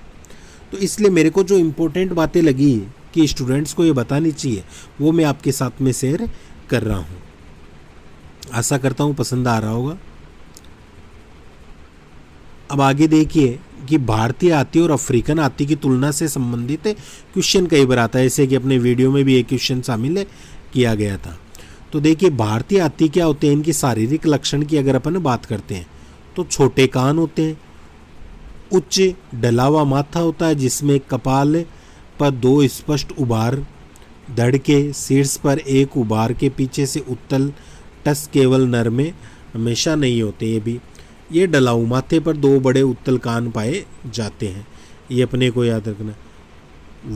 तो इसलिए मेरे को जो इम्पोर्टेंट बातें लगी कि स्टूडेंट्स को ये बतानी चाहिए, वो मैं आपके साथ में शेयर कर रहा हूँ। आशा करता हूँ पसंद आ रहा होगा। अब आगे देखिए कि भारतीय हाथी और अफ्रीकन हाथी की तुलना से संबंधित क्वेश्चन कई बार आता है, जैसे कि अपने वीडियो में भी एक क्वेश्चन शामिल किया गया था। तो देखिए भारतीय हाथी क्या होते हैं, इनकी शारीरिक लक्षण की अगर अपन बात करते हैं तो छोटे कान होते हैं, उच्च ढला हुआ माथा होता है जिसमें कपाल पर दो स्पष्ट उभार, धड़ के शीर्ष पर एक उभार के पीछे से उत्तल टस केवल नर में हमेशा नहीं होते। ये डलाऊ माथे पर दो बड़े उत्तल कान पाए जाते हैं, ये अपने को याद रखना।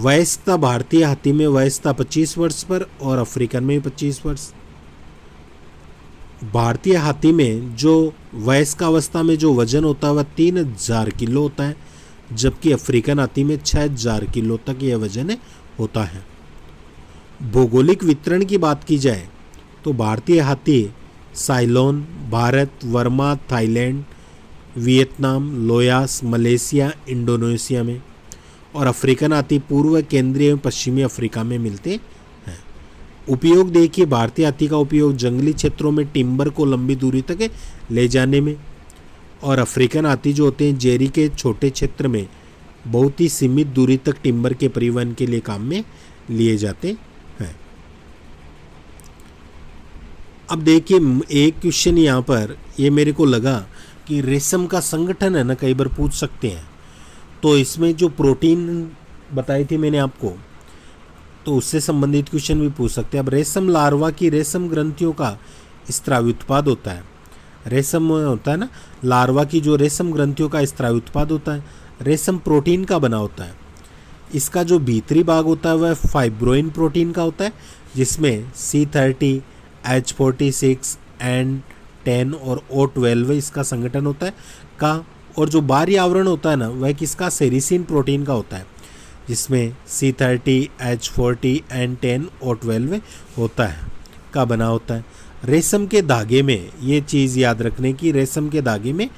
वयस्कता भारतीय हाथी में वयस्कता 25 वर्ष पर और अफ्रीकन में 25 वर्ष। भारतीय हाथी में जो वयस्कावस्था में जो वजन होता है वह 3000 किलो होता है, जबकि अफ्रीकन हाथी में 6000 किलो तक यह वजन होता है। भौगोलिक वितरण की बात की जाए तो भारतीय हाथी Ceylon, Bharat, Burma, Thailand, Vietnam, Laos, Malaysia, Indonesia में, और अफ्रीकन हाथी पूर्व, केंद्रीय एवं पश्चिमी अफ्रीका में मिलते हैं। उपयोग देखिए भारतीय हाथी का उपयोग जंगली क्षेत्रों में टिम्बर को लंबी दूरी तक ले जाने में, और अफ्रीकन हाथी जो होते हैं जेरी के छोटे क्षेत्र में बहुत ही सीमित दूरी तक टिम्बर के परिवहन के लिए काम में लिए जाते हैं। अब देखिए एक क्वेश्चन यहाँ पर ये मेरे को लगा कि रेशम का संगठन है ना, कई बार पूछ सकते हैं। तो इसमें जो प्रोटीन बताई थी मैंने आपको, तो उससे संबंधित क्वेश्चन भी पूछ सकते हैं। अब रेशम लार्वा की रेशम ग्रंथियों का स्त्राव उत्पाद होता है। रेशम होता है ना, लार्वा की जो रेशम ग्रंथियों का स्त्राव उत्पाद होता है, रेशम प्रोटीन का बना होता है। इसका जो भीतरी भाग होता है वह फाइब्रोइन प्रोटीन का होता है, जिसमें C30, H46, N10 और O12 इसका संगठन होता है का, और जो बाहरी आवरण होता है ना वह किसका, सेरिसिन प्रोटीन का होता है, जिसमें C30, H40, N10, O12 होता है का बना होता है। रेशम के धागे में ये चीज़ याद रखने की, रेशम के धागे में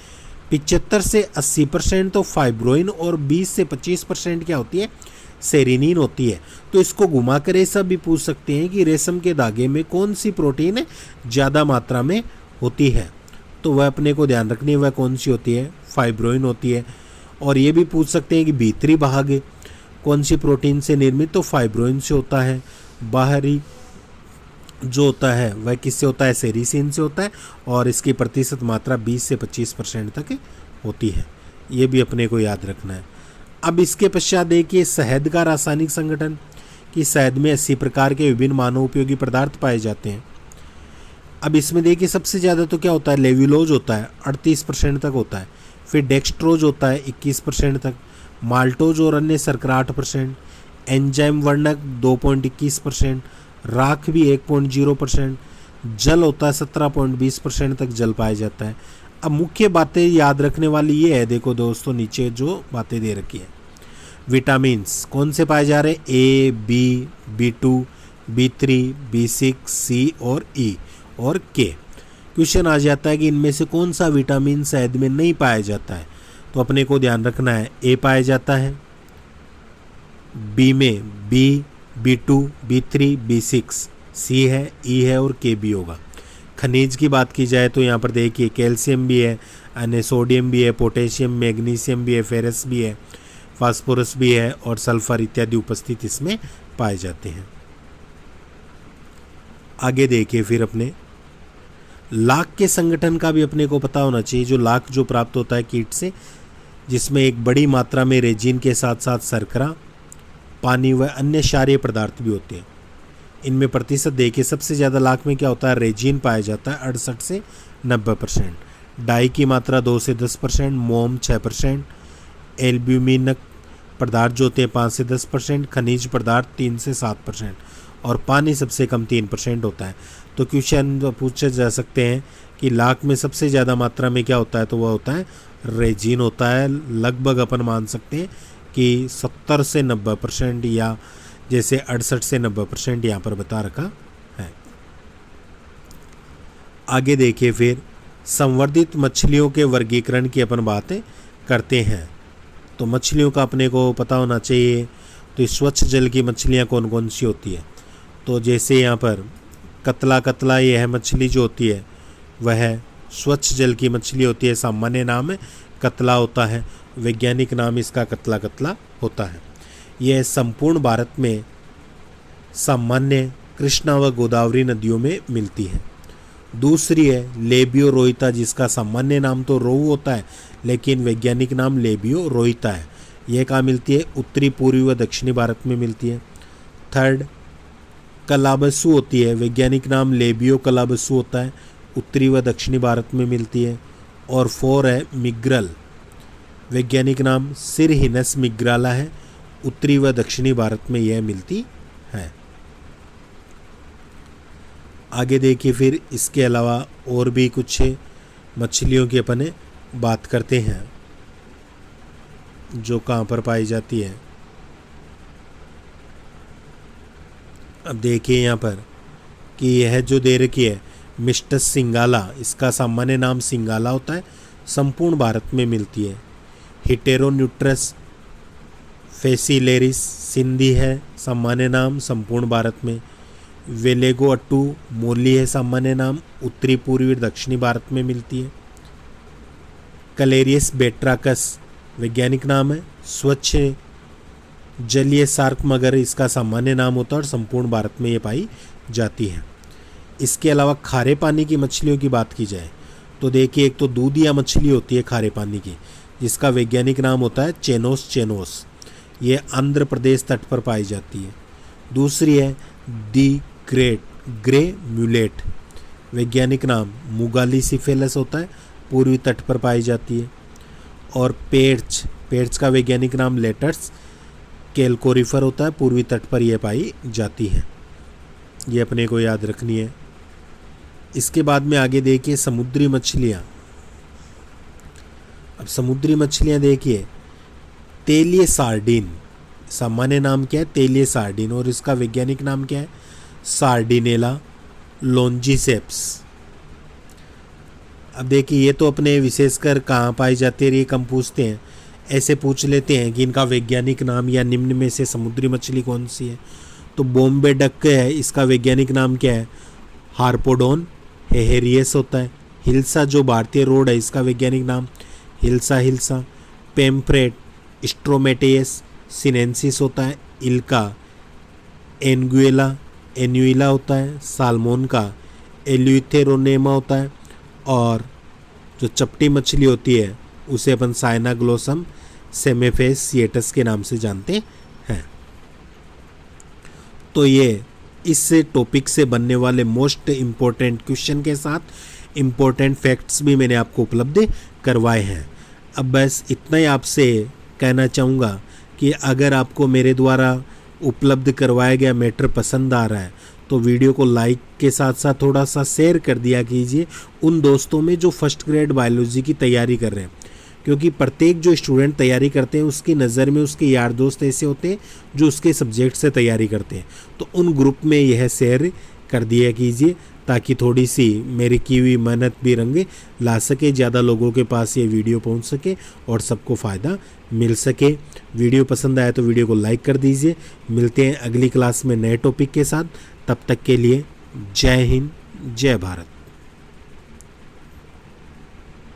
75 से 80% तो फाइब्रोइन और 20 से 25% क्या होती है, सेरिनीन होती है। तो इसको घुमा कर ऐसा भी पूछ सकते हैं कि रेशम के धागे में कौन सी प्रोटीन ज़्यादा मात्रा में होती है, तो वह अपने को ध्यान रखनी है, वह कौन सी होती है, फाइब्रोइन होती है। और ये भी पूछ सकते हैं कि भीतरी भाग कौन सी प्रोटीन से निर्मित, तो फाइब्रोइन से होता है। बाहरी जो होता है वह किससे होता है, सेरिसिन से होता है, और इसकी प्रतिशत मात्रा 20 से 25% तक होती है। ये भी अपने को याद रखना है। अब इसके पश्चात देखिए शहद का रासायनिक संगठन, कि शहद में 80 प्रकार के विभिन्न मानव उपयोगी पदार्थ पाए जाते हैं। अब इसमें देखिए सबसे ज़्यादा तो क्या होता है, लेविलोज होता है 38% तक होता है, फिर डेक्सट्रोज होता है 21% तक, माल्टोज और अन्य शर्करा 8%, एंजाइम वर्णक 2.21%, राख भी 1.0%, जल होता है 17.20% तक जल पाया जाता है। अब मुख्य बातें याद रखने वाली ये है, देखो दोस्तों नीचे जो बातें दे रखी है। विटामिन्स कौन से पाए जा रहे हैं, A, B, B2, B3, B6, C और E और K। क्वेश्चन आ जाता है कि इनमें से कौन सा विटामिन शहद में नहीं पाया जाता है, तो अपने को ध्यान रखना है ए पाया जाता है, बी में B, B2, B3, B6, C है, E है और K भी होगा। खनिज की बात की जाए तो यहाँ पर देखिए कैल्शियम भी है, अन्य सोडियम भी है, पोटेशियम, मैग्नीशियम भी है, फेरस भी है, फास्फोरस भी है और सल्फर इत्यादि उपस्थित इसमें पाए जाते हैं। आगे देखिए फिर अपने लाख के संगठन का भी अपने को पता होना चाहिए। जो लाख जो प्राप्त होता है कीट से, जिसमें एक बड़ी मात्रा में रेजिन के साथ साथ शर्करा, पानी व अन्य क्षारीय पदार्थ भी होते हैं। इनमें प्रतिशत देखिए सबसे ज़्यादा लाख में क्या होता है, रेजिन पाया जाता है 68 से 90%, डाई की मात्रा 2 से 10%, मोम 6%, एल्ब्यूमिनक पदार्थ जो होते हैं 5 से 10%, खनिज पदार्थ 3 से 7% और पानी सबसे कम 3% होता है। तो क्वेश्चन पूछे जा सकते हैं कि लाख में सबसे ज़्यादा मात्रा में क्या होता है, तो वह होता है रेजिन होता है। लगभग अपन मान सकते हैं कि 70 से 90% या जैसे 68 से 90% यहाँ पर बता रखा है। आगे देखिए फिर संवर्धित मछलियों के वर्गीकरण की अपन बातें करते हैं। तो मछलियों का अपने को पता होना चाहिए। तो स्वच्छ जल की मछलियाँ कौन कौन सी होती है, तो जैसे यहाँ पर कतला यह मछली जो होती है वह स्वच्छ जल की मछली होती है। सामान्य नाम कतला होता है, वैज्ञानिक नाम इसका कतला होता है। यह संपूर्ण भारत में सामान्य कृष्णा व गोदावरी नदियों में मिलती है। दूसरी है लेबियो रोहिता, जिसका सामान्य नाम तो रोहू होता है लेकिन वैज्ञानिक नाम लेबियो रोहिता है। यह कहाँ मिलती है, उत्तरी पूर्वी व दक्षिणी भारत में मिलती है। थर्ड कलाबसु होती है, वैज्ञानिक नाम लेबियो कलाबसु होता है, उत्तरी व दक्षिणी भारत में मिलती है। और 4 है मिग्रल, वैज्ञानिक नाम सिरहिनस मिग्राला है, उत्तरी व दक्षिणी भारत में यह मिलती है। आगे देखिए फिर इसके अलावा और भी कुछ मछलियों की अपन बात करते हैं जो कहाँ पर पाई जाती है। अब देखिए यहाँ पर कि यह जो दे रखी है मिस्टस सिंगाला, इसका सामान्य नाम सिंगाला होता है, संपूर्ण भारत में मिलती है। हिटेरोन्यूट्रस फेसिलेरिस सिंधी है, सामान्य नाम संपूर्ण भारत में। वेलेगो अट्टू मोली है, सामान्य नाम उत्तरी पूर्वी और दक्षिणी भारत में मिलती है। कलेरियस बेट्राकस वैज्ञानिक नाम है, स्वच्छ जलीय शार्क मगर इसका सामान्य नाम होता है और संपूर्ण भारत में ये पाई जाती है। इसके अलावा खारे पानी की मछलियों की बात की जाए तो देखिए एक तो दूधिया मछली होती है खारे पानी की, जिसका वैज्ञानिक नाम होता है चेनोस, ये आंध्र प्रदेश तट पर पाई जाती है। दूसरी है दी ग्रे म्यूलेट, वैज्ञानिक नाम मुगालिसिफेलस होता है, पूर्वी तट पर पाई जाती है। और पेर्च का वैज्ञानिक नाम लेटर्स कैलकोरिफर होता है, पूर्वी तट पर यह पाई जाती है। ये अपने को याद रखनी है। इसके बाद में आगे देखिए समुद्री मछलियाँ। अब समुद्री मछलियाँ देखिए तेलीय सार्डिन, सामान्य नाम क्या है तेलीय सार्डिन, और इसका वैज्ञानिक नाम क्या है सार्डिनेला लॉन्जिसेप्स। अब देखिए ये तो अपने विशेषकर कहाँ पाई जाती है, ये कम पूछते हैं। ऐसे पूछ लेते हैं कि इनका वैज्ञानिक नाम या निम्न में से समुद्री मछली कौन सी है, तो बॉम्बे डक है, इसका वैज्ञानिक नाम क्या है, हार्पोडोन हेहेरियस होता है। हिल्सा जो भारतीय रोड है, इसका वैज्ञानिक नाम हिल्सा। पेम्फ्रेट स्ट्रोमेटेयस सिनेंसिस होता है। इल्का एन्युइला होता है। साल्मोन का एल्यूथेरोनेमा होता है। और जो चपटी मछली होती है उसे अपन साइनाग्लोसम सेमेफेसिएटस के नाम से जानते हैं। तो ये इस टॉपिक से बनने वाले मोस्ट इम्पोर्टेंट क्वेश्चन के साथ इम्पोर्टेंट फैक्ट्स भी मैंने आपको उपलब्ध करवाए हैं। अब बस इतना ही आपसे कहना चाहूँगा कि अगर आपको मेरे द्वारा उपलब्ध करवाया गया मैटर पसंद आ रहा है तो वीडियो को लाइक के साथ साथ थोड़ा सा शेयर कर दिया कीजिए उन दोस्तों में जो फर्स्ट ग्रेड बायोलॉजी की तैयारी कर रहे हैं, क्योंकि प्रत्येक जो स्टूडेंट तैयारी करते हैं उसकी नज़र में उसके यार दोस्त ऐसे होते हैं जो उसके सब्जेक्ट से तैयारी करते हैं। तो उन ग्रुप में यह शेयर कर दिया कीजिए ताकि थोड़ी सी मेरी की हुई मेहनत भी रंग ला सके, ज़्यादा लोगों के पास ये वीडियो पहुंच सके और सबको फ़ायदा मिल सके। वीडियो पसंद आया तो वीडियो को लाइक कर दीजिए। मिलते हैं अगली क्लास में नए टॉपिक के साथ, तब तक के लिए जय हिंद जय भारत।